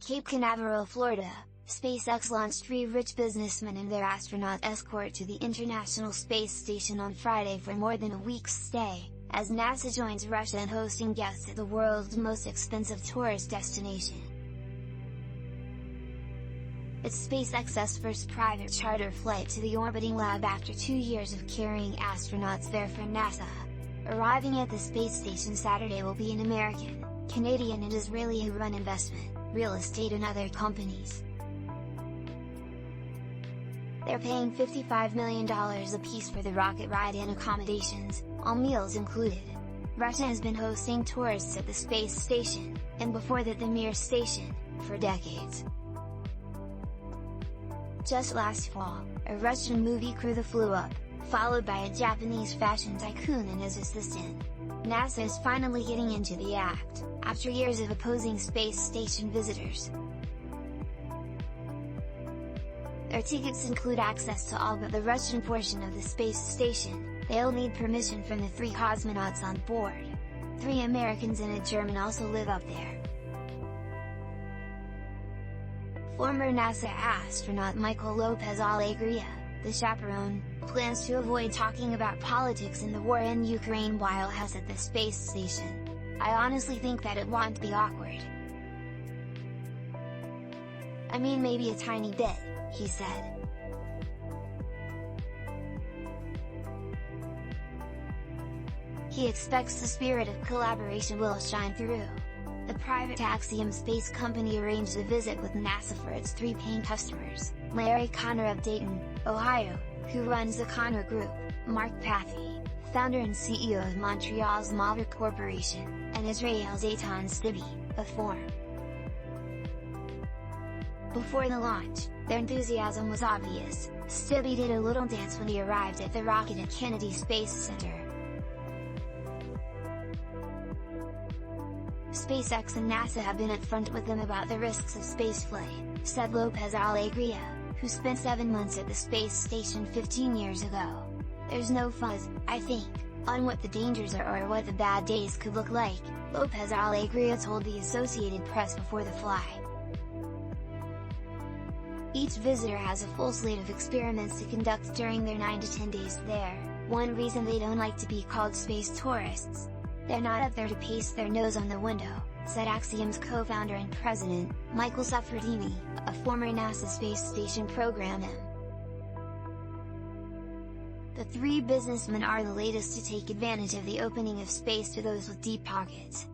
Cape Canaveral, Florida, SpaceX launched 3 rich businessmen and their astronaut escort to the International Space Station on Friday for more than a week's stay, as NASA joins Russia in hosting guests at the world's most expensive tourist destination. It's SpaceX's first private charter flight to the orbiting lab after 2 years of carrying astronauts there for NASA. Arriving at the space station Saturday will be an American, Canadian and Israeli-run investment, real estate and other companies. They're paying $55 million apiece for the rocket ride and accommodations, all meals included. Russia has been hosting tourists at the space station, and before that the Mir station, for decades. Just last fall, a Russian movie crew flew up, followed by a Japanese fashion tycoon and his assistant. NASA is finally getting into the act, after years of opposing space station visitors. Their tickets include access to all but the Russian portion of the space station. They'll need permission from the 3 cosmonauts on board. 3 Americans and a German also live up there. Former NASA astronaut Michael Lopez-Alegria, the chaperone, plans to avoid talking about politics and the war in Ukraine while he's at the space station. "I honestly think that it won't be awkward. I mean, maybe a tiny bit," he said. He expects the spirit of collaboration will shine through. The private Axiom Space company arranged a visit with NASA for its 3 paying customers, Connor of Dayton, Ohio, who runs the Connor Group, Mark Pathy, founder and CEO of Montreal's Mavrik Corporation, and Israel's Eytan Stibbe, a form. Before the launch, their enthusiasm was obvious. Stibbe did a little dance when he arrived at the rocket at Kennedy Space Center. SpaceX and NASA have been upfront with them about the risks of spaceflight, said Lopez-Alegria, who spent 7 months at the space station 15 years ago. "There's no fuzz, I think, on what the dangers are or what the bad days could look like," Lopez-Alegria told the Associated Press before the flight. Each visitor has a full slate of experiments to conduct during their 9 to 10 days there. One reason they don't like to be called space tourists. They're not up there to paste their nose on the window, said Axiom's co-founder and president, Michael Suffredini, a former NASA space station program M. The 3 businessmen are the latest to take advantage of the opening of space to those with deep pockets.